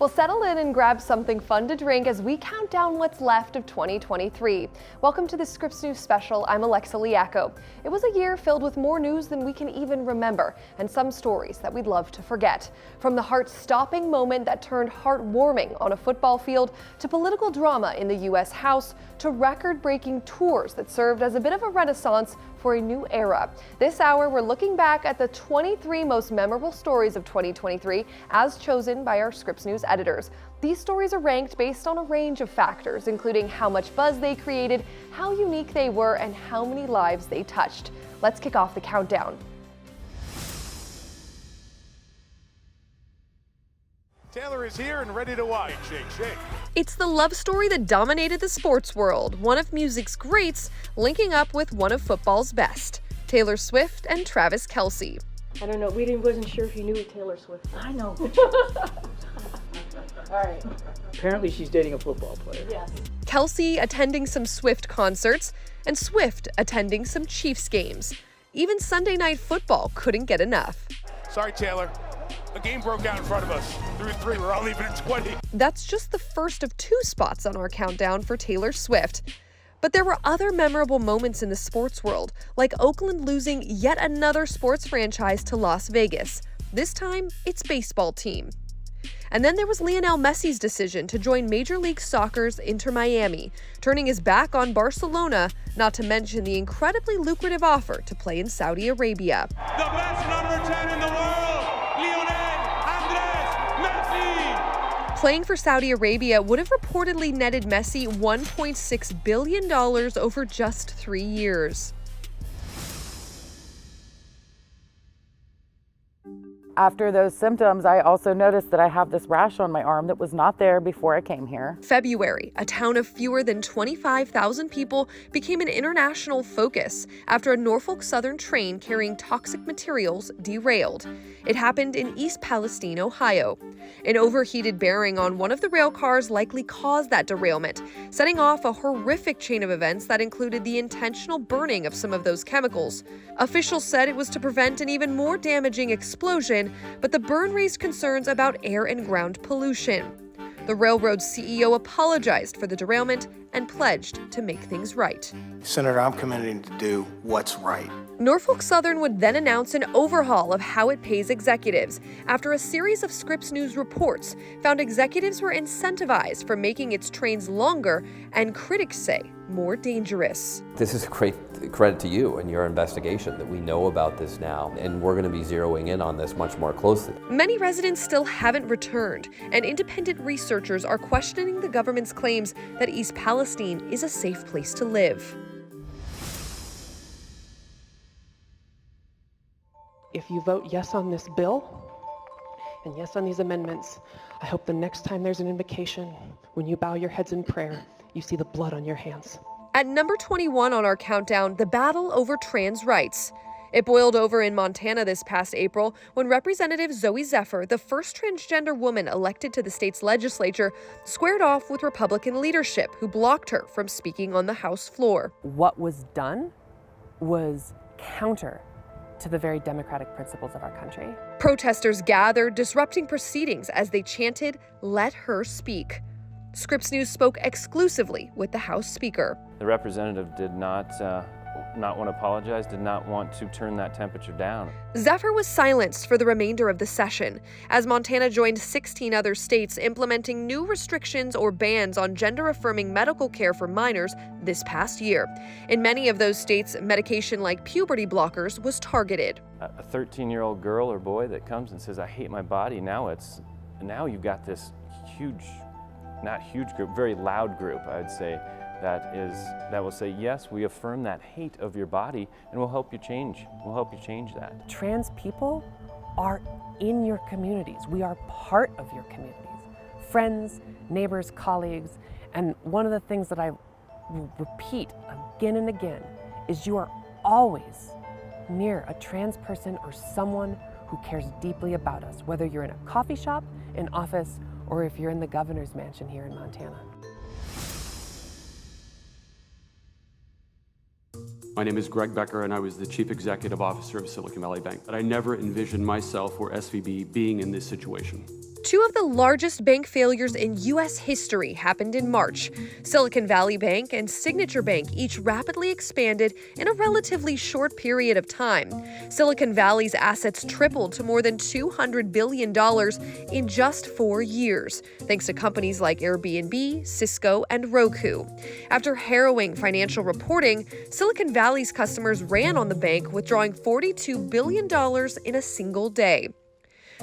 Well, settle in and grab something fun to drink as we count down what's left of 2023. Welcome to the Scripps News Special. I'm Alexa Liacco. It was a year filled with more news than we can even remember, and some stories that we'd love to forget. From the heart-stopping moment that turned heartwarming on a football field, to political drama in the U.S. House, to record-breaking tours that served as a bit of a renaissance for a new era. This hour, we're looking back at the 23 most memorable stories of 2023 as chosen by our Scripps News editors. These stories are ranked based on a range of factors, including how much buzz they created, how unique they were, and how many lives they touched. Let's kick off the countdown. Taylor is here and ready to watch. Shake, shake. It's the love story that dominated the sports world, one of music's greats linking up with one of football's best, Taylor Swift and Travis Kelce. I don't know, wasn't sure if you knew Taylor Swift. I know. All right. Apparently she's dating a football player. Yes. Kelce attending some Swift concerts, and Swift attending some Chiefs games. Even Sunday Night Football couldn't get enough. Sorry, Taylor. A game broke out in front of us. 3-3, we're all leaving at 20. That's just the first of 2 spots on our countdown for Taylor Swift. But there were other memorable moments in the sports world, like Oakland losing yet another sports franchise to Las Vegas. This time, its baseball team. And then there was Lionel Messi's decision to join Major League Soccer's Inter Miami, turning his back on Barcelona, not to mention the incredibly lucrative offer to play in Saudi Arabia. The best number 10 in the world, Lionel Andres Messi. Playing for Saudi Arabia would have reportedly netted Messi $1.6 billion over just 3 years. After those symptoms, I also noticed that I have this rash on my arm that was not there before I came here. February, a town of fewer than 25,000 people became an international focus after a Norfolk Southern train carrying toxic materials derailed. It happened in East Palestine, Ohio. An overheated bearing on one of the rail cars likely caused that derailment, setting off a horrific chain of events that included the intentional burning of some of those chemicals. Officials said it was to prevent an even more damaging explosion, but the burn raised concerns about air and ground pollution. The railroad's CEO apologized for the derailment and pledged to make things right. Senator, I'm committing to do what's right. Norfolk Southern would then announce an overhaul of how it pays executives after a series of Scripps News reports found executives were incentivized for making its trains longer and, critics say, more dangerous. This is a great credit to you and your investigation that we know about this now, and we're going to be zeroing in on this much more closely. Many residents still haven't returned, and independent researchers are questioning the government's claims that East Palestine is a safe place to live. If you vote yes on this bill and yes on these amendments, I hope the next time there's an invocation, when you bow your heads in prayer, you see the blood on your hands. At number 21 on our countdown, the battle over trans rights. It boiled over in Montana this past April when Representative Zoe Zephyr, the first transgender woman elected to the state's legislature, squared off with Republican leadership who blocked her from speaking on the House floor. What was done was counter to the very democratic principles of our country. Protesters gathered, disrupting proceedings as they chanted, "Let her speak." Scripps News spoke exclusively with the House Speaker. The representative did not want to apologize, did not want to turn that temperature down. Zephyr was silenced for the remainder of the session, as Montana joined 16 other states implementing new restrictions or bans on gender-affirming medical care for minors this past year. In many of those states, medication like puberty blockers was targeted. A 13-year-old girl or boy that comes and says, "I hate my body," now you've got this huge, not huge group, very loud group, I would say, that will say, yes, we affirm that hate of your body and we'll help you change. We'll help you change that. Trans people are in your communities. We are part of your communities. Friends, neighbors, colleagues. And one of the things that I will repeat again and again is you are always near a trans person or someone who cares deeply about us, whether you're in a coffee shop, an office, or if you're in the governor's mansion here in Montana. My name is Greg Becker, and I was the Chief Executive Officer of Silicon Valley Bank. But I never envisioned myself or SVB being in this situation. Two of the largest bank failures in U.S. history happened in March. Silicon Valley Bank and Signature Bank each rapidly expanded in a relatively short period of time. Silicon Valley's assets tripled to more than $200 billion in just 4 years, thanks to companies like Airbnb, Cisco, and Roku. After harrowing financial reporting, Silicon Valley's customers ran on the bank, withdrawing $42 billion in a single day.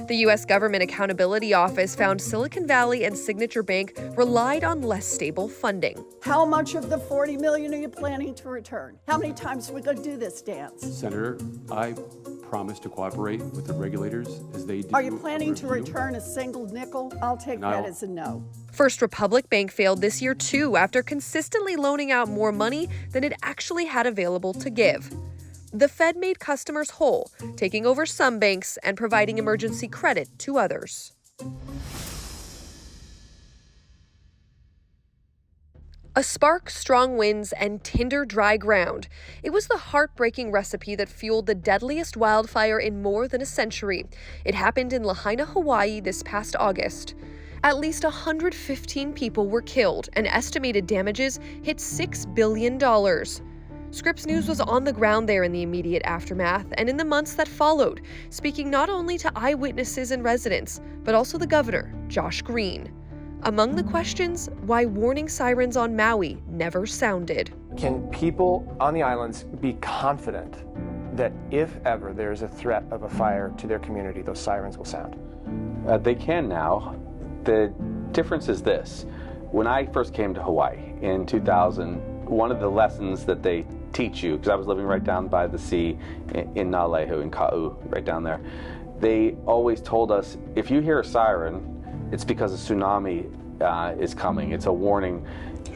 The U.S. Government Accountability Office found Silicon Valley and Signature Bank relied on less stable funding. How much of the $40 million are you planning to return? How many times are we going to do this dance? Senator, I promise to cooperate with the regulators as they do. Are you planning to return a single nickel? I'll take that as a no. First Republic Bank failed this year too, after consistently loaning out more money than it actually had available to give. The Fed made customers whole, taking over some banks and providing emergency credit to others. A spark, strong winds, and tinder dry ground. It was the heartbreaking recipe that fueled the deadliest wildfire in more than a century. It happened in Lahaina, Hawaii this past August. At least 115 people were killed, and estimated damages hit $6 billion. Scripps News was on the ground there in the immediate aftermath and in the months that followed, speaking not only to eyewitnesses and residents, but also the governor, Josh Green. Among the questions, why warning sirens on Maui never sounded. Can people on the islands be confident that if ever there is a threat of a fire to their community, those sirens will sound? They can now. The difference is this. When I first came to Hawaii in 2000, one of the lessons that they teach you, because I was living right down by the sea in Nalehu, in Ka'u, right down there, they always told us, if you hear a siren, it's because a tsunami is coming. It's a warning,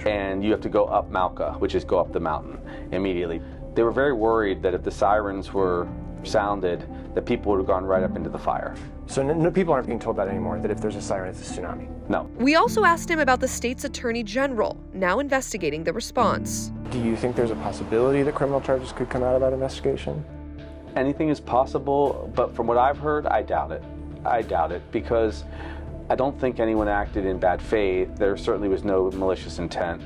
and you have to go up Mauka, which is go up the mountain immediately. They were very worried that if the sirens were sounded, that people would have gone right up into the fire. So no, people aren't being told that anymore, that if there's a siren, it's a tsunami? No. We also asked him about the state's attorney general, now investigating the response. Do you think there's a possibility that criminal charges could come out of that investigation? Anything is possible, but from what I've heard, I doubt it. I doubt it, because I don't think anyone acted in bad faith. There certainly was no malicious intent.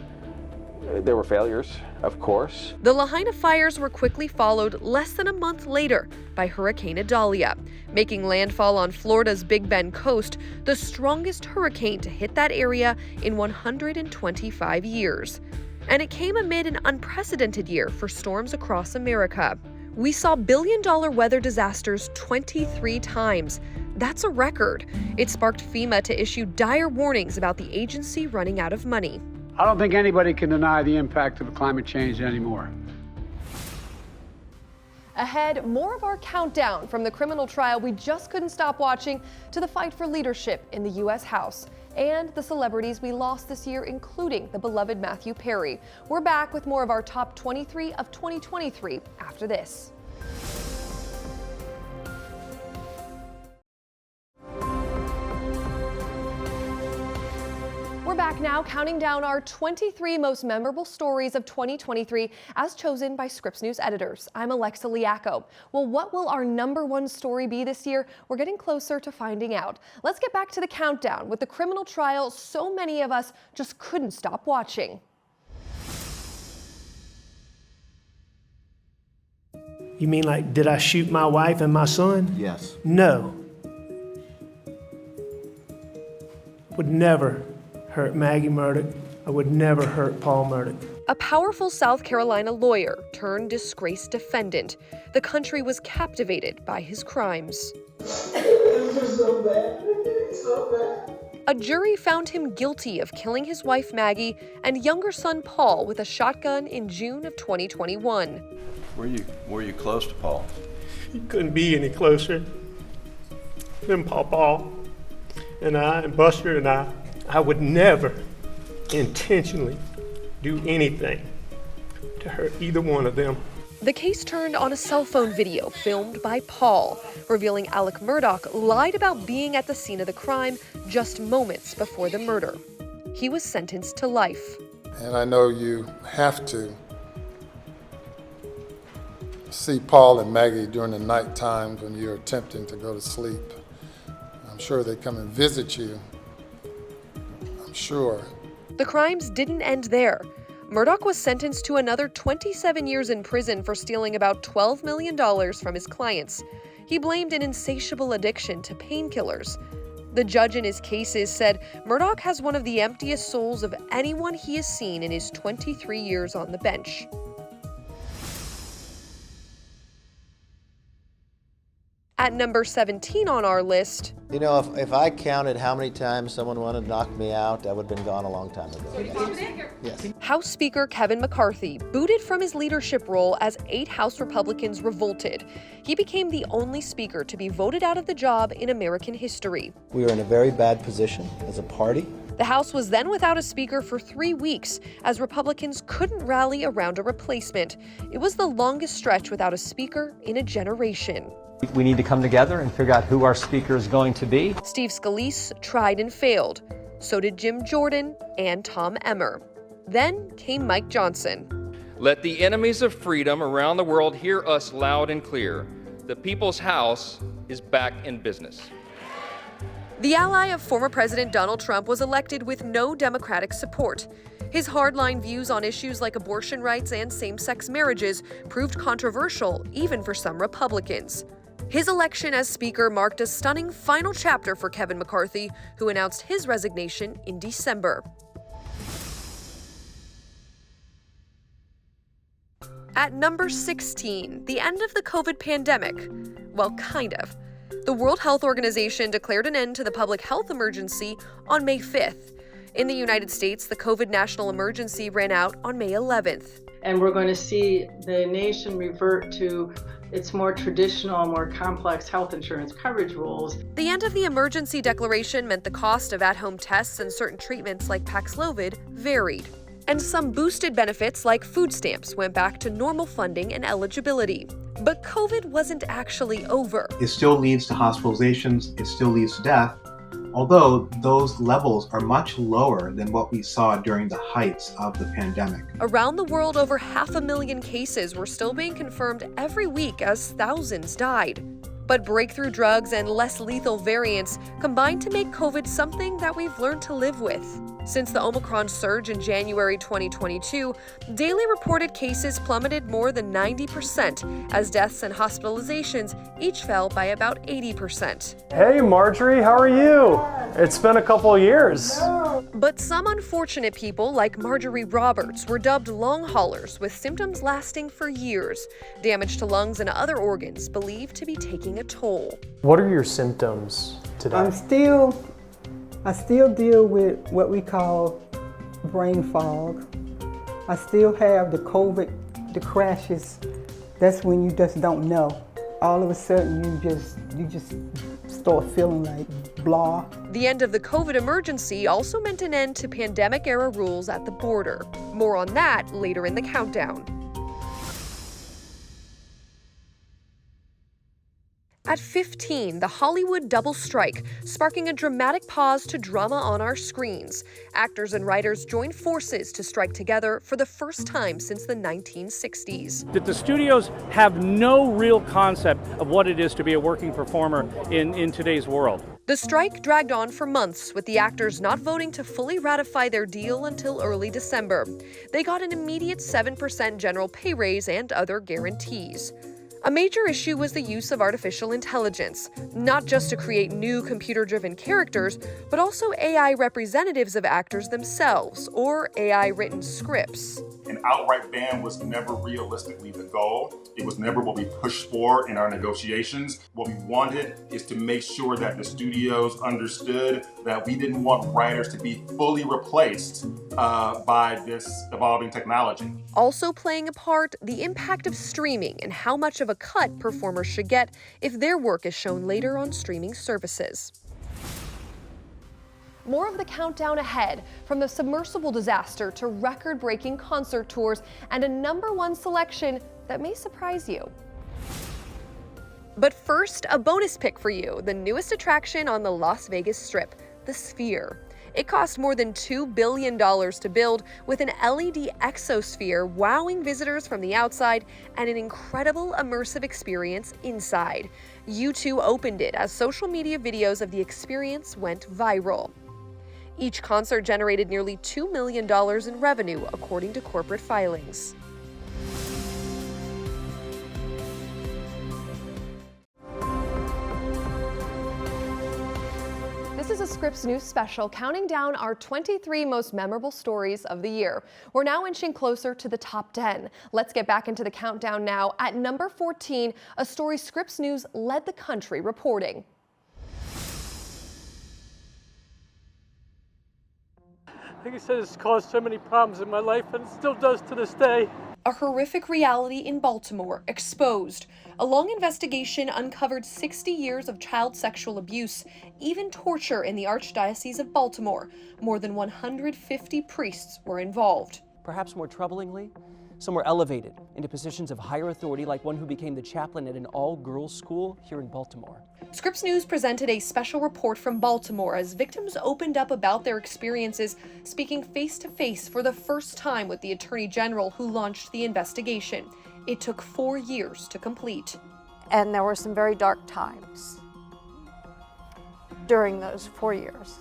There were failures, of course. The Lahaina fires were quickly followed less than a month later by Hurricane Idalia, making landfall on Florida's Big Bend coast, the strongest hurricane to hit that area in 125 years. And it came amid an unprecedented year for storms across America. We saw billion-dollar weather disasters 23 times. That's a record. It sparked FEMA to issue dire warnings about the agency running out of money. I don't think anybody can deny the impact of climate change anymore. Ahead, more of our countdown from the criminal trial we just couldn't stop watching to the fight for leadership in the U.S. House and the celebrities we lost this year, including the beloved Matthew Perry. We're back with more of our top 23 of 2023 after this. We're back now, counting down our 23 most memorable stories of 2023 as chosen by Scripps News editors. I'm Alexa Liacco. Well, what will our #1 story be this year? We're getting closer to finding out. Let's get back to the countdown with the criminal trial so many of us just couldn't stop watching. You mean like, did I shoot my wife and my son? Yes. No. Would never hurt Maggie Murdock. I would never hurt Paul Murdock. A powerful South Carolina lawyer turned disgraced defendant. The country was captivated by his crimes. So bad. So bad. A jury found him guilty of killing his wife Maggie and younger son Paul with a shotgun in June of 2021. Were you close to Paul? You couldn't be any closer than Paul and I and Buster and I would never intentionally do anything to hurt either one of them. The case turned on a cell phone video filmed by Paul, revealing Alec Murdaugh lied about being at the scene of the crime just moments before the murder. He was sentenced to life. And I know you have to see Paul and Maggie during the night times when you're attempting to go to sleep. I'm sure they come and visit you. I'm sure. The crimes didn't end there. Murdaugh was sentenced to another 27 years in prison for stealing about $12 million from his clients. He blamed an insatiable addiction to painkillers. The judge in his cases said Murdaugh has one of the emptiest souls of anyone he has seen in his 23 years on the bench. At number 17 on our list, You know, if I counted how many times someone wanted to knock me out, I would have been gone a long time ago. Yes. House Speaker Kevin McCarthy booted from his leadership role as 8 House Republicans revolted. He became the only speaker to be voted out of the job in American history. We are in a very bad position as a party. The House was then without a speaker for 3 weeks as Republicans couldn't rally around a replacement. It was the longest stretch without a speaker in a generation. We need to come together and figure out who our speaker is going to be. Steve Scalise tried and failed. So did Jim Jordan and Tom Emmer. Then came Mike Johnson. Let the enemies of freedom around the world hear us loud and clear. The People's House is back in business. The ally of former President Donald Trump was elected with no Democratic support. His hardline views on issues like abortion rights and same-sex marriages proved controversial even for some Republicans. His election as Speaker marked a stunning final chapter for Kevin McCarthy, who announced his resignation in December. At number 16, the end of the COVID pandemic. Well, kind of. The World Health Organization declared an end to the public health emergency on May 5th. In the United States, the COVID national emergency ran out on May 11th. And we're going to see the nation revert to its more traditional, more complex health insurance coverage rules. The end of the emergency declaration meant the cost of at-home tests and certain treatments like Paxlovid varied. And some boosted benefits like food stamps went back to normal funding and eligibility. But COVID wasn't actually over. It still leads to hospitalizations, it still leads to death, although those levels are much lower than what we saw during the heights of the pandemic. Around the world, over 500,000 cases were still being confirmed every week as thousands died. But breakthrough drugs and less lethal variants combined to make COVID something that we've learned to live with. Since the Omicron surge in January 2022, daily reported cases plummeted more than 90%, as deaths and hospitalizations each fell by about 80%. Hey Marjorie, how are you? It's been a couple of years. But some unfortunate people, like Marjorie Roberts, were dubbed long haulers with symptoms lasting for years. Damage to lungs and other organs believed to be taking a toll. What are your symptoms today? I still deal with what we call brain fog. I still have the COVID, the crashes. That's when you just don't know. All of a sudden you just start feeling like blah. The end of the COVID emergency also meant an end to pandemic-era rules at the border. More on that later in the countdown. At 15, the Hollywood double strike, sparking a dramatic pause to drama on our screens. Actors and writers joined forces to strike together for the first time since the 1960s. That the studios have no real concept of what it is to be a working performer in today's world. The strike dragged on for months, with the actors not voting to fully ratify their deal until early December. They got an immediate 7% general pay raise and other guarantees. A major issue was the use of artificial intelligence, not just to create new computer-driven characters, but also AI representatives of actors themselves, or AI-written scripts. An outright ban was never realistically the goal. It was never what we pushed for in our negotiations. What we wanted is to make sure that the studios understood that we didn't want writers to be fully replaced by this evolving technology. Also playing a part, the impact of streaming and how much of a cut performers should get if their work is shown later on streaming services. More of the countdown ahead, from the submersible disaster to record-breaking concert tours and a #1 selection that may surprise you. But first, a bonus pick for you, the newest attraction on the Las Vegas Strip, the Sphere. It cost more than $2 billion to build, with an LED exosphere wowing visitors from the outside and an incredible immersive experience inside. U2 opened it as social media videos of the experience went viral. Each concert generated nearly $2 million in revenue, according to corporate filings. This is a Scripps News special counting down our 23 most memorable stories of the year. We're now inching closer to the top 10. Let's get back into the countdown now. At number 14, a story Scripps News led the country reporting. Like I said, it's caused so many problems in my life, and it still does to this day. A horrific reality in Baltimore exposed. A long investigation uncovered 60 years of child sexual abuse, even torture in the Archdiocese of Baltimore. More than 150 priests were involved. Perhaps more troublingly, some were elevated into positions of higher authority, like one who became the chaplain at an all-girls school here in Baltimore. Scripps News presented a special report from Baltimore as victims opened up about their experiences, speaking face-to-face for the first time with the Attorney General who launched the investigation. It took 4 years to complete. And there were some very dark times during those 4 years.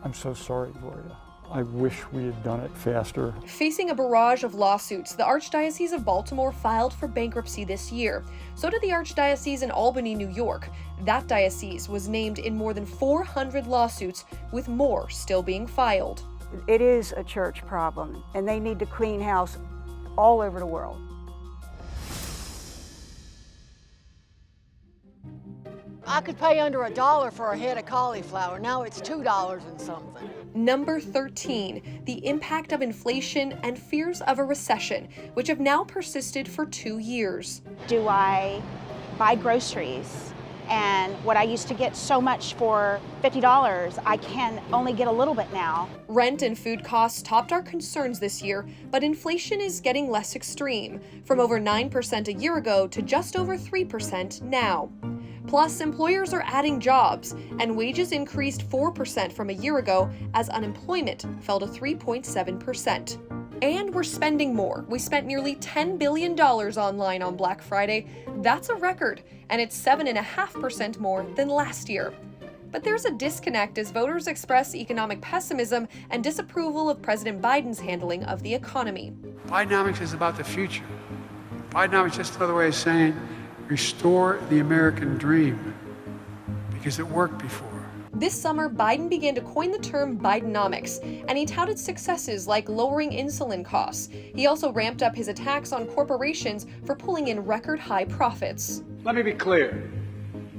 I'm so sorry, Gloria. I wish we had done it faster. Facing a barrage of lawsuits, the Archdiocese of Baltimore filed for bankruptcy this year. So did the Archdiocese in Albany, New York. That diocese was named in more than 400 lawsuits, with more still being filed. It is a church problem, and they need to clean house all over the world. I could pay under $1 for a head of cauliflower. Now it's $2 and something. Number 13, the impact of inflation and fears of a recession, which have now persisted for 2 years. Do I buy groceries? And what I used to get so much for $50, I can only get a little bit now. Rent and food costs topped our concerns this year, but inflation is getting less extreme, from over 9% a year ago to just over 3% now. Plus, employers are adding jobs, and wages increased 4% from a year ago as unemployment fell to 3.7%. And we're spending more. We spent nearly $10 billion online on Black Friday. That's a record, and it's 7.5% more than last year. But there's a disconnect as voters express economic pessimism and disapproval of President Biden's handling of the economy. Bidenomics is about the future. Bidenomics is just another way of saying restore the American dream, because it worked before. This summer, Biden began to coin the term Bidenomics, and he touted successes like lowering insulin costs. He also ramped up his attacks on corporations for pulling in record-high profits. Let me be clear.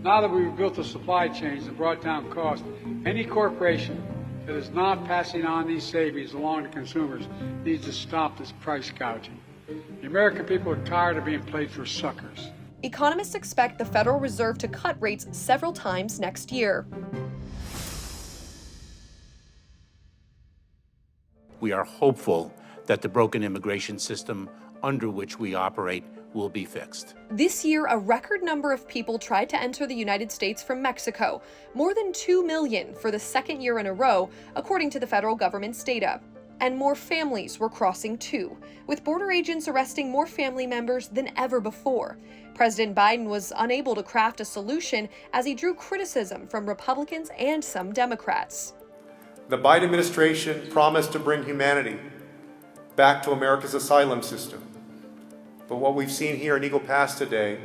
Now that we've built the supply chains and brought down costs, any corporation that is not passing on these savings along to consumers needs to stop this price gouging. The American people are tired of being played for suckers. Economists expect the Federal Reserve to cut rates several times next year. We are hopeful that the broken immigration system under which we operate will be fixed. This year, a record number of people tried to enter the United States from Mexico, more than 2 million for the second year in a row, according to the federal government's data. And more families were crossing too, with border agents arresting more family members than ever before. President Biden was unable to craft a solution as he drew criticism from Republicans and some Democrats. The Biden administration promised to bring humanity back to America's asylum system. But what we've seen here in Eagle Pass today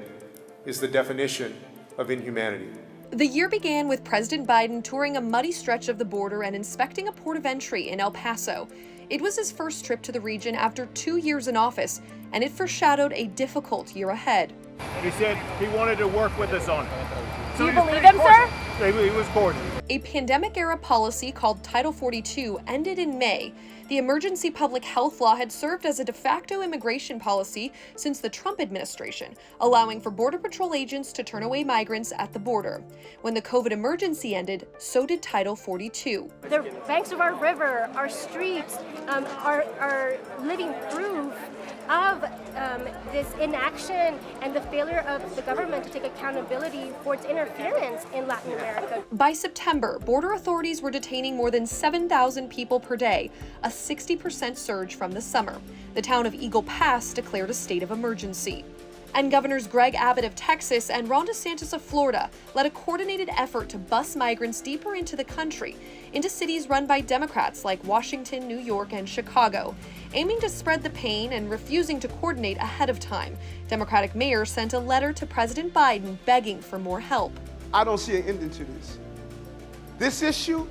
is the definition of inhumanity. The year began with President Biden touring a muddy stretch of the border and inspecting a port of entry in El Paso. It was his first trip to the region after 2 years in office, and it foreshadowed a difficult year ahead. He said he wanted to work with us on it. Do you believe him, sir? He was cordial. A pandemic-era policy called Title 42 ended in May. The emergency public health law had served as a de facto immigration policy since the Trump administration, allowing for Border Patrol agents to turn away migrants at the border. When the COVID emergency ended, so did Title 42. The banks of our river, our streets, are living proof of this inaction and the failure of the government to take accountability for its interference in Latin America. By September, border authorities were detaining more than 7,000 people per day, a 60% surge from the summer. The town of Eagle Pass declared a state of emergency. And Governors Greg Abbott of Texas and Ron DeSantis of Florida led a coordinated effort to bus migrants deeper into the country, into cities run by Democrats like Washington, New York, and Chicago, aiming to spread the pain and refusing to coordinate ahead of time. Democratic mayors sent a letter to President Biden begging for more help. I don't see an ending to this. This issue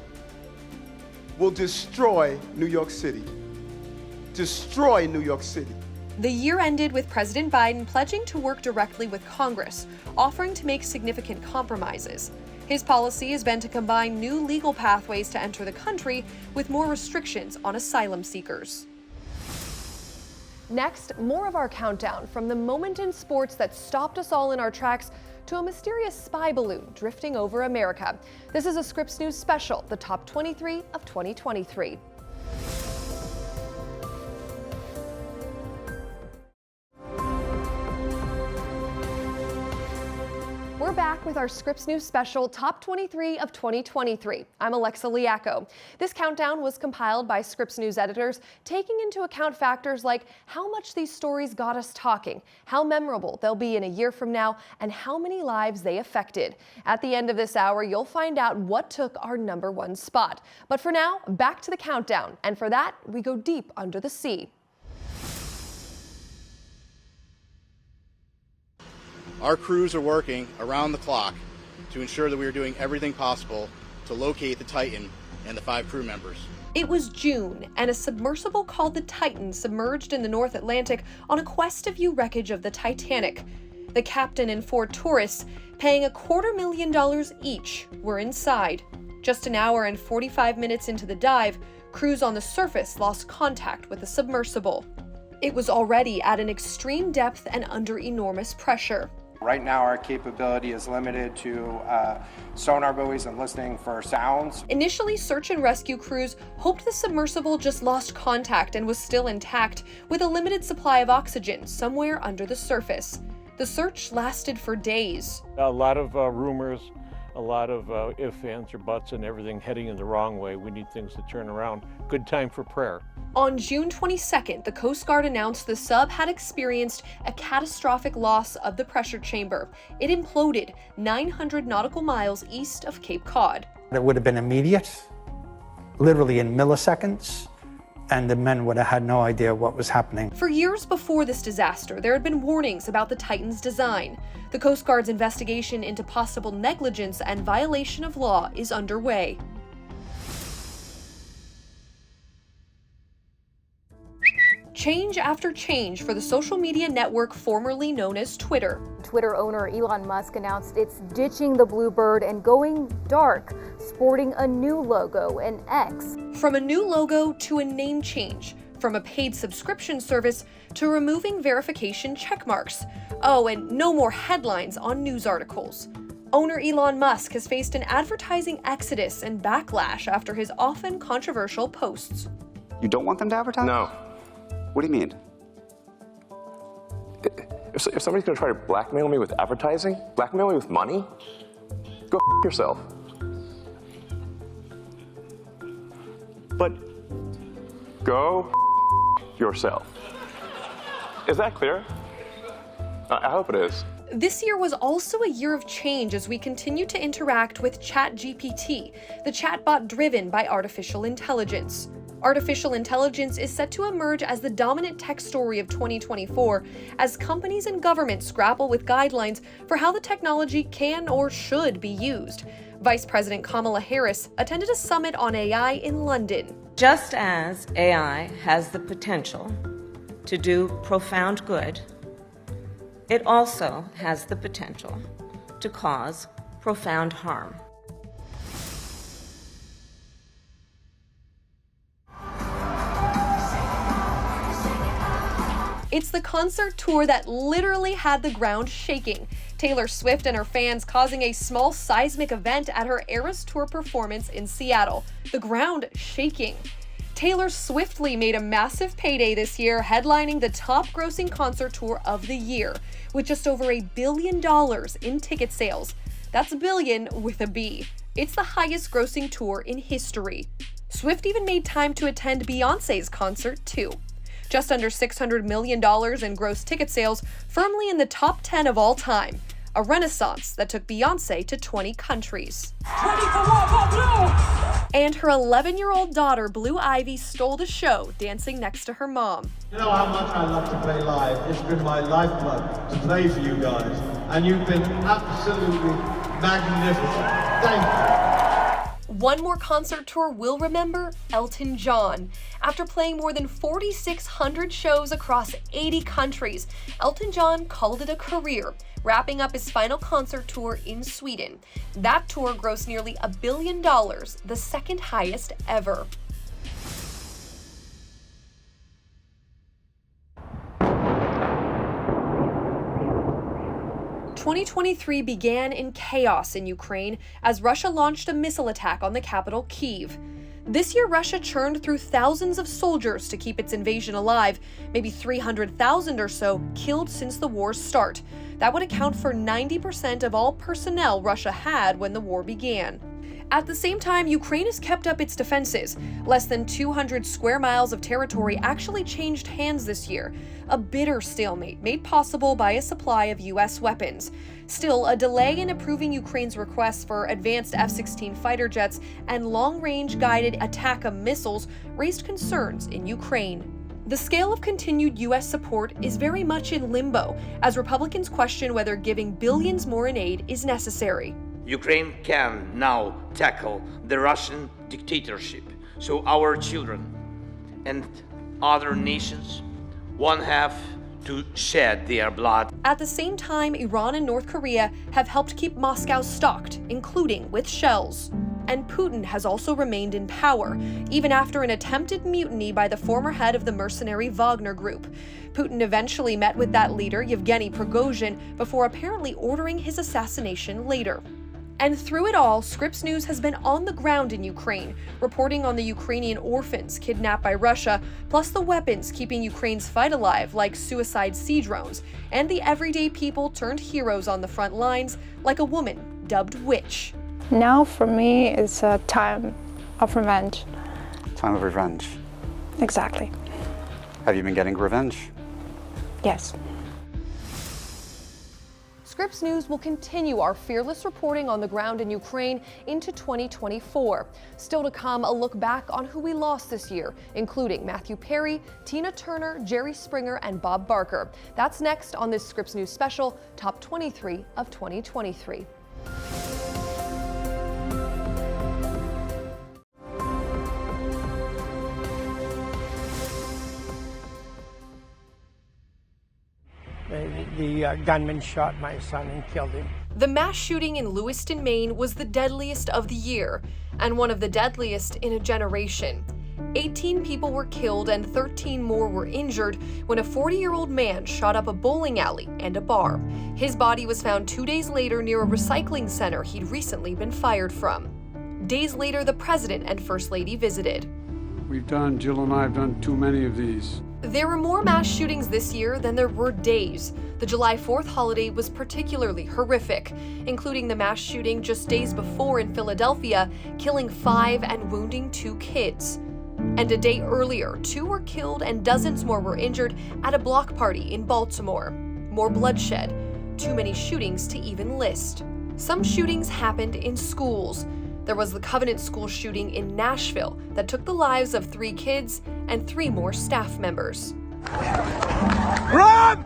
will destroy New York City. Destroy New York City. The year ended with President Biden pledging to work directly with Congress, offering to make significant compromises. His policy has been to combine new legal pathways to enter the country with more restrictions on asylum seekers. Next, more of our countdown, from the moment in sports that stopped us all in our tracks to a mysterious spy balloon drifting over America. This is a Scripps News special, the top 23 of 2023. We're back with our Scripps News special, Top 23 of 2023. I'm Alexa Liacco. This countdown was compiled by Scripps News editors, taking into account factors like how much these stories got us talking, how memorable they'll be in a year from now, and how many lives they affected. At the end of this hour, you'll find out what took our #1 spot. But for now, back to the countdown. And for that, we go deep under the sea. Our crews are working around the clock to ensure that we are doing everything possible to locate the Titan and the 5 crew members. It was June, and a submersible called the Titan submerged in the North Atlantic on a quest to view wreckage of the Titanic. The captain and 4 tourists, paying $250,000 each, were inside. Just an hour and 45 minutes into the dive, crews on the surface lost contact with the submersible. It was already at an extreme depth and under enormous pressure. Right now, our capability is limited to sonar buoys and listening for sounds. Initially, search and rescue crews hoped the submersible just lost contact and was still intact, with a limited supply of oxygen somewhere under the surface. The search lasted for days. A lot of rumors, a lot of ifs, ands, or buts, and everything heading in the wrong way. We need things to turn around. Good time for prayer. On June 22nd, the Coast Guard announced the sub had experienced a catastrophic loss of the pressure chamber. It imploded 900 nautical miles east of Cape Cod. It would have been immediate, literally in milliseconds, and the men would have had no idea what was happening. For years before this disaster, there had been warnings about the Titan's design. The Coast Guard's investigation into possible negligence and violation of law is underway. Change after change for the social media network formerly known as Twitter. Twitter owner Elon Musk announced it's ditching the Bluebird and going dark, sporting a new logo, an X. From a new logo to a name change, from a paid subscription service to removing verification checkmarks. Oh, and no more headlines on news articles. Owner Elon Musk has faced an advertising exodus and backlash after his often controversial posts. You don't want them to advertise? No. What do you mean? If somebody's gonna try to blackmail me with advertising, blackmail me with money, go yourself. But go yourself. Is that clear? I hope it is. This year was also a year of change as we continue to interact with ChatGPT, the chatbot driven by artificial intelligence. Artificial intelligence is set to emerge as the dominant tech story of 2024 as companies and governments grapple with guidelines for how the technology can or should be used. Vice President Kamala Harris attended a summit on AI in London. Just as AI has the potential to do profound good, it also has the potential to cause profound harm. It's the concert tour that literally had the ground shaking. Taylor Swift and her fans causing a small seismic event at her Eras Tour performance in Seattle. The ground shaking. Taylor swiftly made a massive payday this year, headlining the top-grossing concert tour of the year, with just over $1 billion in ticket sales. That's a billion with a B. It's the highest-grossing tour in history. Swift even made time to attend Beyoncé's concert, too. Just under $600 million in gross ticket sales, firmly in the top 10 of all time. A renaissance that took Beyoncé to 20 countries. And her 11-year-old daughter, Blue Ivy, stole the show, dancing next to her mom. You know how much I love to play live. It's been my lifeblood to play for you guys. And you've been absolutely magnificent. Thank you. One more concert tour we'll remember, Elton John. After playing more than 4,600 shows across 80 countries, Elton John called it a career, wrapping up his final concert tour in Sweden. That tour grossed nearly $1 billion, the second highest ever. "2023 began in chaos in Ukraine as Russia launched a missile attack on the capital, Kyiv. This year, Russia churned through thousands of soldiers to keep its invasion alive, maybe 300,000 or so killed since the war's start. That would account for 90% of all personnel Russia had when the war began. At the same time, Ukraine has kept up its defenses. Less than 200 square miles of territory actually changed hands this year, a bitter stalemate made possible by a supply of U.S. weapons. Still, a delay in approving Ukraine's requests for advanced F-16 fighter jets and long-range guided ATACMS missiles raised concerns in Ukraine. The scale of continued U.S. support is very much in limbo, as Republicans question whether giving billions more in aid is necessary. Ukraine can now tackle the Russian dictatorship, so our children and other nations won't have to shed their blood. At the same time, Iran and North Korea have helped keep Moscow stocked, including with shells. And Putin has also remained in power, even after an attempted mutiny by the former head of the mercenary Wagner Group. Putin eventually met with that leader, Yevgeny Prigozhin, before apparently ordering his assassination later. And through it all, Scripps News has been on the ground in Ukraine, reporting on the Ukrainian orphans kidnapped by Russia, plus the weapons keeping Ukraine's fight alive, like suicide sea drones, and the everyday people turned heroes on the front lines, like a woman dubbed Witch. Now, for me, it's a time of revenge. Time of revenge. Exactly. Have you been getting revenge? Yes. Scripps News will continue our fearless reporting on the ground in Ukraine into 2024. Still to come, a look back on who we lost this year, including Matthew Perry, Tina Turner, Jerry Springer, and Bob Barker. That's next on this Scripps News special, Top 23 of 2023. The gunman shot my son and killed him. The mass shooting in Lewiston, Maine was the deadliest of the year, and one of the deadliest in a generation. 18 people were killed and 13 more were injured when a 40-year-old man shot up a bowling alley and a bar. His body was found 2 days later near a recycling center he'd recently been fired from. Days later, the president and first lady visited. Jill and I have done too many of these. There were more mass shootings this year than there were days. The July 4th holiday was particularly horrific, including the mass shooting just days before in Philadelphia, killing 5 and wounding 2 kids. And a day earlier, 2 were killed and dozens more were injured at a block party in Baltimore. More bloodshed, too many shootings to even list. Some shootings happened in schools. There was the Covenant School shooting in Nashville that took the lives of 3 kids and 3 more staff members. Run!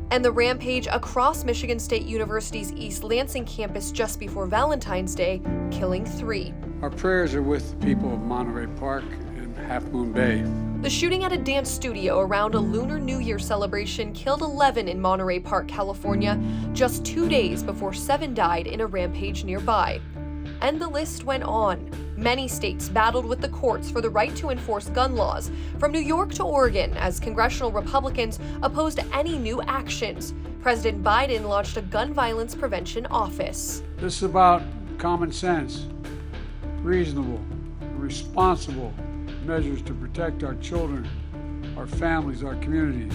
And the rampage across Michigan State University's East Lansing campus just before Valentine's Day, killing 3. Our prayers are with the people of Monterey Park and Half Moon Bay. The shooting at a dance studio around a Lunar New Year celebration killed 11 in Monterey Park, California, just 2 days before 7 died in a rampage nearby. And the list went on. Many states battled with the courts for the right to enforce gun laws, from New York to Oregon, as congressional Republicans opposed any new actions. President Biden launched a gun violence prevention office. This is about common sense, reasonable, responsible measures to protect our children, our families, our communities.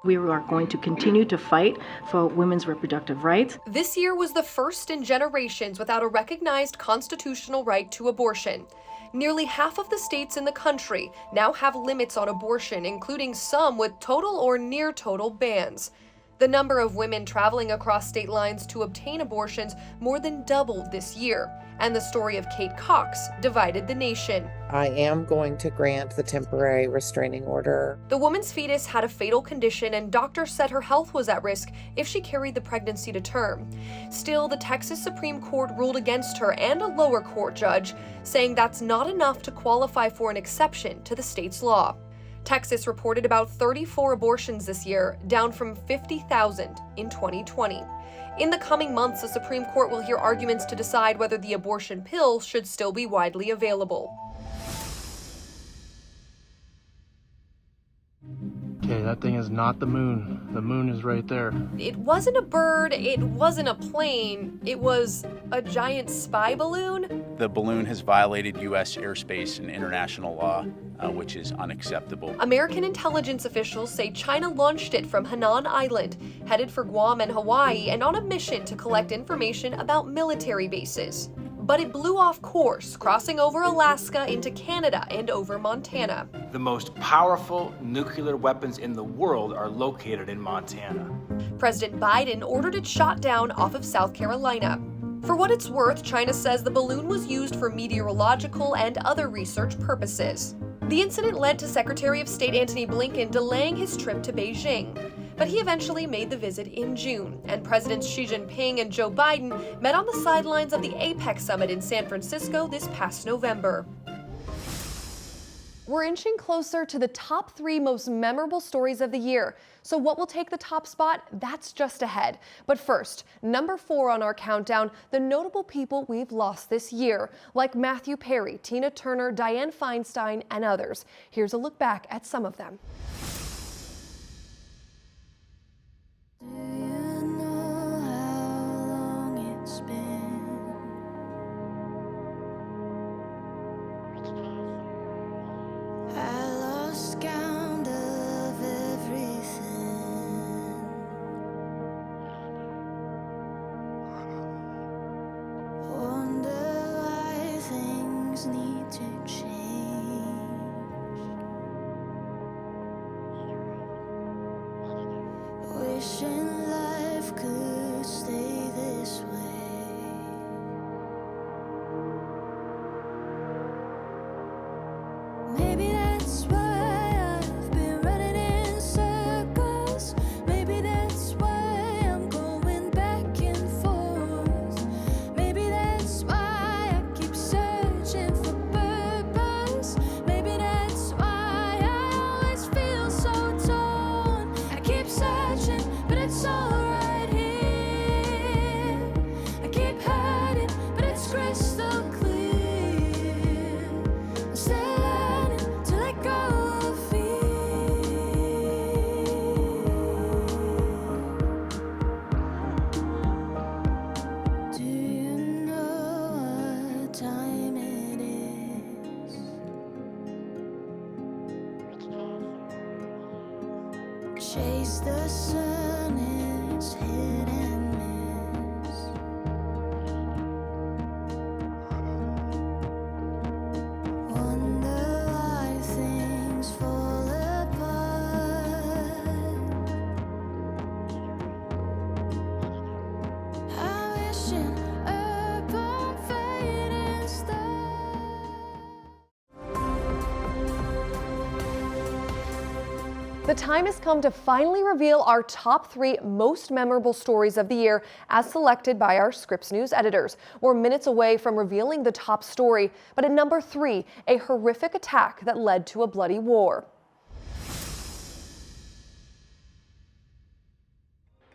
We are going to continue to fight for women's reproductive rights. This year was the first in generations without a recognized constitutional right to abortion. Nearly half of the states in the country now have limits on abortion, including some with total or near total bans. The number of women traveling across state lines to obtain abortions more than doubled this year, and the story of Kate Cox divided the nation. I am going to grant the temporary restraining order. The woman's fetus had a fatal condition, and doctors said her health was at risk if she carried the pregnancy to term. Still, the Texas Supreme Court ruled against her and a lower court judge, saying that's not enough to qualify for an exception to the state's law. Texas reported about 34 abortions this year, down from 50,000 in 2020. In the coming months, the Supreme Court will hear arguments to decide whether the abortion pill should still be widely available. Okay, that thing is not the moon. The moon is right there. It wasn't a bird, it wasn't a plane, it was a giant spy balloon. The balloon has violated U.S. airspace and international law, which is unacceptable. American intelligence officials say China launched it from Hainan Island, headed for Guam and Hawaii, and on a mission to collect information about military bases. But it blew off course, crossing over Alaska into Canada and over Montana. The most powerful nuclear weapons in the world are located in Montana. President Biden ordered it shot down off of South Carolina. For what it's worth, China says the balloon was used for meteorological and other research purposes. The incident led to Secretary of State Antony Blinken delaying his trip to Beijing. But he eventually made the visit in June, and Presidents Xi Jinping and Joe Biden met on the sidelines of the APEC summit in San Francisco this past November. We're inching closer to the top 3 most memorable stories of the year. So what will take the top spot? That's just ahead. But first, number 4 on our countdown, the notable people we've lost this year, like Matthew Perry, Tina Turner, Dianne Feinstein, and others. Here's a look back at some of them. Need to change. Wishing life could stay this way. Maybe that's why I've been running in circles. Maybe that's why I'm going back and forth. Maybe that's why I keep searching for purpose. Maybe that's why I always feel so torn. I keep searching, but it's all right here. I keep hurting, but it's crystal clear. I'm still learning to let go of fear. Do you know what time it is? Chase the sun, it's hit and miss. Wonder why things fall apart. I wish an urban fading star. The time has come to finally reveal our top 3 most memorable stories of the year as selected by our Scripps News editors. We're minutes away from revealing the top story, but at number 3, a horrific attack that led to a bloody war.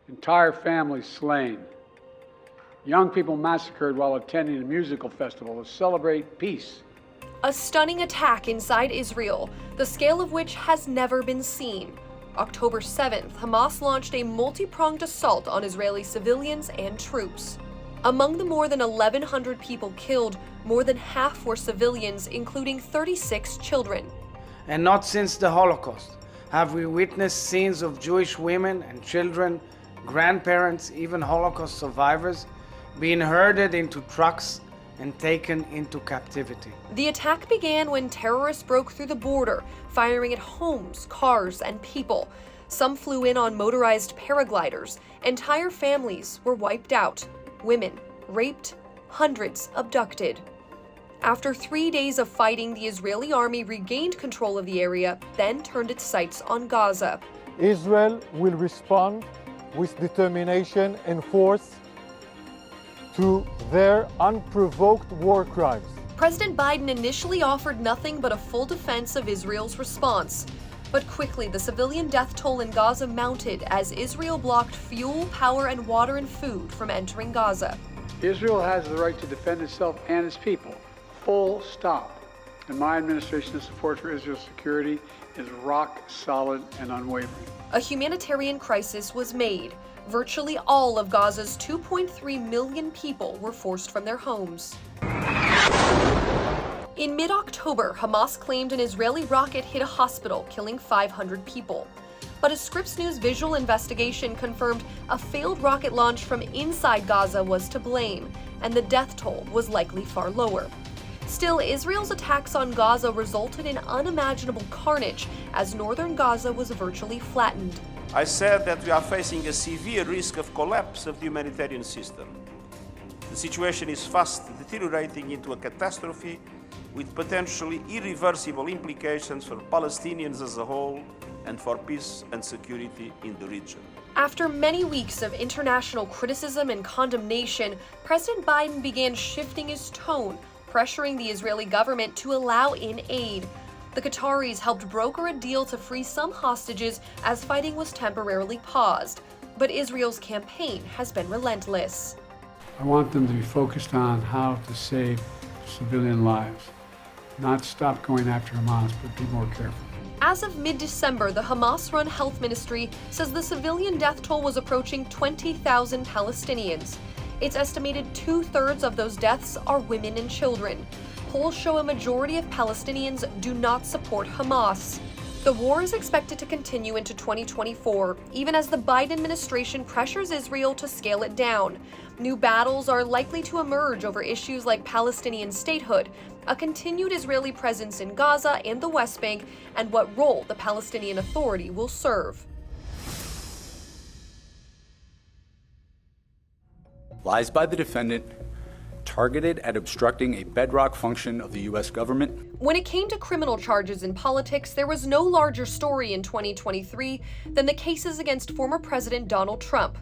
Entire families slain. Young people massacred while attending a musical festival to celebrate peace. A stunning attack inside Israel, the scale of which has never been seen. October 7th, Hamas launched a multi-pronged assault on Israeli civilians and troops. Among the more than 1,100 people killed, more than half were civilians, including 36 children. And not since the Holocaust have we witnessed scenes of Jewish women and children, grandparents, even Holocaust survivors, being herded into trucks and taken into captivity. The attack began when terrorists broke through the border, firing at homes, cars, and people. Some flew in on motorized paragliders. Entire families were wiped out. Women raped, hundreds abducted. After 3 days of fighting, the Israeli army regained control of the area, then turned its sights on Gaza. Israel will respond with determination and force to their unprovoked war crimes. President Biden initially offered nothing but a full defense of Israel's response. But quickly, the civilian death toll in Gaza mounted as Israel blocked fuel, power, and water and food from entering Gaza. Israel has the right to defend itself and its people. Full stop. And my administration's support for Israel's security is rock solid and unwavering. A humanitarian crisis was made. Virtually all of Gaza's 2.3 million people were forced from their homes. In mid-October, Hamas claimed an Israeli rocket hit a hospital, killing 500 people. But a Scripps News visual investigation confirmed a failed rocket launch from inside Gaza was to blame, and the death toll was likely far lower. Still, Israel's attacks on Gaza resulted in unimaginable carnage as northern Gaza was virtually flattened. I said that we are facing a severe risk of collapse of the humanitarian system. The situation is fast deteriorating into a catastrophe with potentially irreversible implications for Palestinians as a whole and for peace and security in the region. After many weeks of international criticism and condemnation, President Biden began shifting his tone, pressuring the Israeli government to allow in aid. The Qataris helped broker a deal to free some hostages as fighting was temporarily paused. But Israel's campaign has been relentless. I want them to be focused on how to save civilian lives, not stop going after Hamas, but be more careful. As of mid-December, the Hamas-run health ministry says the civilian death toll was approaching 20,000 Palestinians. It's estimated 2/3 of those deaths are women and children. Polls show a majority of Palestinians do not support Hamas. The war is expected to continue into 2024, even as the Biden administration pressures Israel to scale it down. New battles are likely to emerge over issues like Palestinian statehood, a continued Israeli presence in Gaza and the West Bank, and what role the Palestinian Authority will serve. Lies by the defendant targeted at obstructing a bedrock function of the U.S. government. When it came to criminal charges in politics, there was no larger story in 2023 than the cases against former President Donald Trump.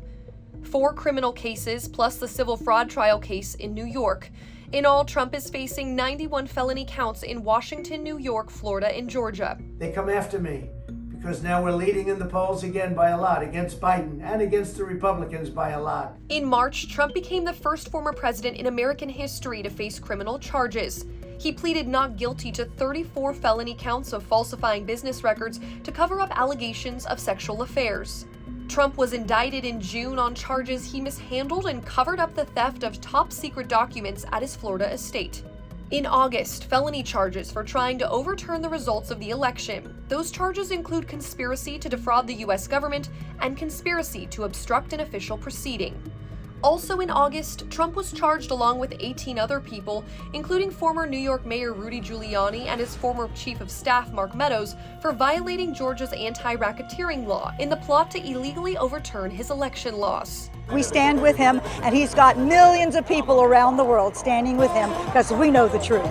4 criminal cases plus the civil fraud trial case in New York. In all, Trump is facing 91 felony counts in Washington, New York, Florida, and Georgia. They come after me because now we're leading in the polls again by a lot, against Biden and against the Republicans by a lot. In March, Trump became the first former president in American history to face criminal charges. He pleaded not guilty to 34 felony counts of falsifying business records to cover up allegations of sexual affairs. Trump was indicted in June on charges he mishandled and covered up the theft of top-secret documents at his Florida estate. In August, felony charges for trying to overturn the results of the election. Those charges include conspiracy to defraud the U.S. government and conspiracy to obstruct an official proceeding. Also in August, Trump was charged along with 18 other people, including former New York Mayor Rudy Giuliani and his former Chief of Staff Mark Meadows, for violating Georgia's anti-racketeering law in the plot to illegally overturn his election loss. We stand with him, and he's got millions of people around the world standing with him because we know the truth.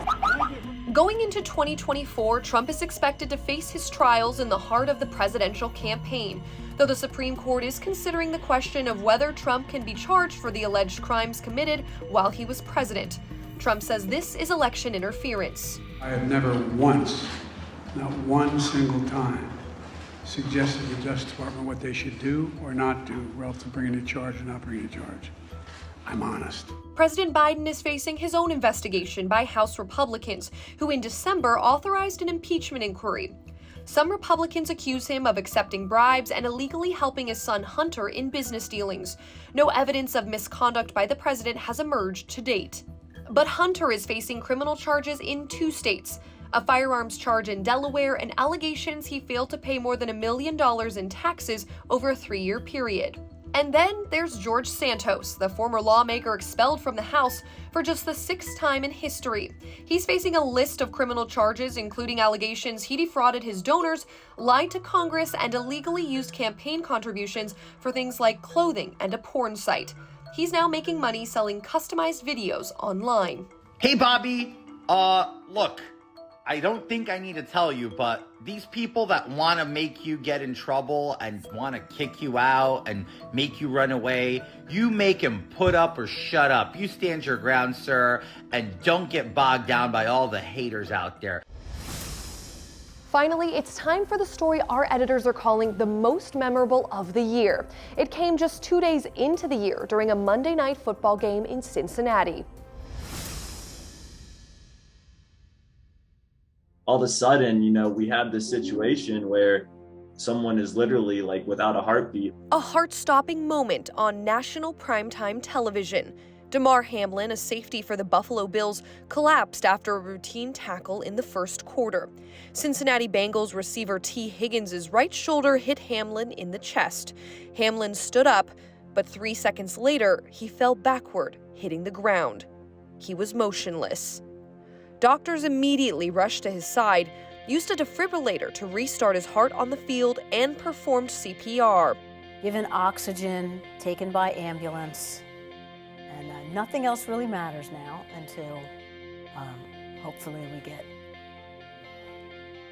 Going into 2024, Trump is expected to face his trials in the heart of the presidential campaign, though the Supreme Court is considering the question of whether Trump can be charged for the alleged crimes committed while he was president. Trump says this is election interference. I have never once, not one single time, suggested to the Justice Department what they should do or not do relative to bringing a charge or not bringing a charge. I'm honest. President Biden is facing his own investigation by House Republicans, who in December authorized an impeachment inquiry. Some Republicans accuse him of accepting bribes and illegally helping his son Hunter in business dealings. No evidence of misconduct by the president has emerged to date. But Hunter is facing criminal charges in 2 states, a firearms charge in Delaware and allegations he failed to pay more than $1 million in taxes over a 3-year period. And then there's George Santos, the former lawmaker expelled from the House for just the 6th time in history. He's facing a list of criminal charges, including allegations he defrauded his donors, lied to Congress, and illegally used campaign contributions for things like clothing and a porn site. He's now making money selling customized videos online. Hey, Bobby. Look, I don't think I need to tell you, but these people that want to make you get in trouble and want to kick you out and make you run away, you make them put up or shut up. You stand your ground, sir, and don't get bogged down by all the haters out there. Finally, it's time for the story our editors are calling the most memorable of the year. It came just 2 days into the year during a Monday night football game in Cincinnati. All of a sudden, we have this situation where someone is literally like without a heartbeat. A heart-stopping moment on national primetime television. Damar Hamlin, a safety for the Buffalo Bills, collapsed after a routine tackle in the first quarter. Cincinnati Bengals receiver T. Higgins' right shoulder hit Hamlin in the chest. Hamlin stood up, but 3 seconds later, he fell backward, hitting the ground. He was motionless. Doctors immediately rushed to his side, used a defibrillator to restart his heart on the field, and performed CPR. Given oxygen, taken by ambulance, and nothing else really matters now until hopefully we get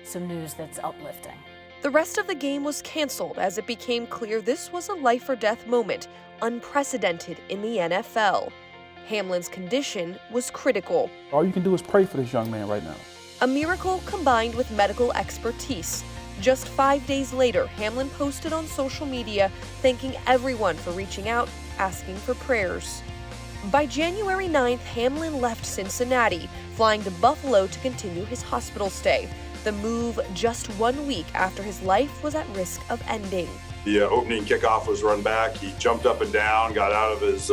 some news that's uplifting. The rest of the game was canceled as it became clear this was a life-or-death moment, unprecedented in the NFL. Hamlin's condition was critical. All you can do is pray for this young man right now. A miracle combined with medical expertise. Just 5 days later, Hamlin posted on social media thanking everyone for reaching out, asking for prayers. By January 9th, Hamlin left Cincinnati, flying to Buffalo to continue his hospital stay. The move just 1 week after his life was at risk of ending. The opening kickoff was run back. He jumped up and down, got out of his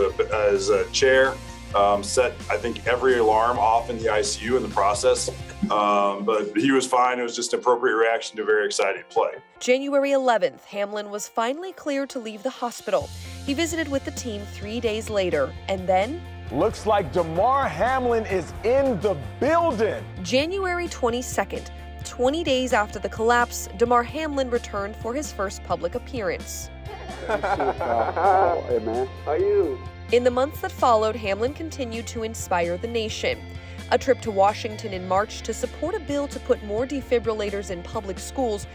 chair, set, I think, every alarm off in the ICU in the process. But he was fine. It was just an appropriate reaction to a very exciting play. January 11th, Hamlin was finally cleared to leave the hospital. He visited with the team 3 days later, and then... Looks like Damar Hamlin is in the building. January 22nd, 20 days after the collapse, Damar Hamlin returned for his first public appearance. Hey, man. How are you? In the months that followed, Hamlin continued to inspire the nation. A trip to Washington in March to support a bill to put more defibrillators in public schools,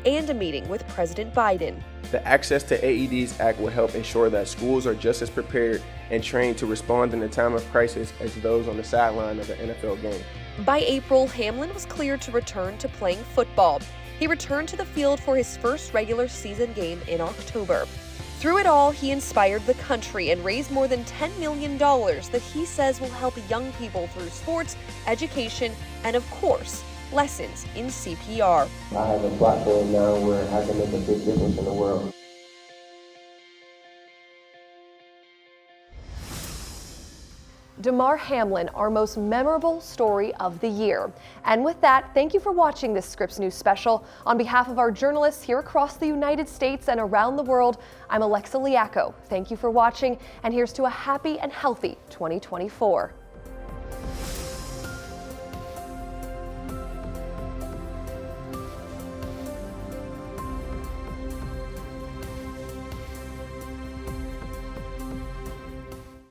and a meeting with President Biden. The Access to AEDs Act will help ensure that schools are just as prepared and trained to respond in a time of crisis as those on the sideline of an NFL game. By April, Hamlin was cleared to return to playing football. He returned to the field for his first regular season game in October. Through it all, he inspired the country and raised more than $10 million that he says will help young people through sports, education, and of course, lessons in CPR. I have a platform now where I can make a big difference in the world. Damar Hamlin, our most memorable story of the year. And with that, thank you for watching this Scripps News special. On behalf of our journalists here across the United States and around the world, I'm Alexa Liacco. Thank you for watching, and here's to a happy and healthy 2024.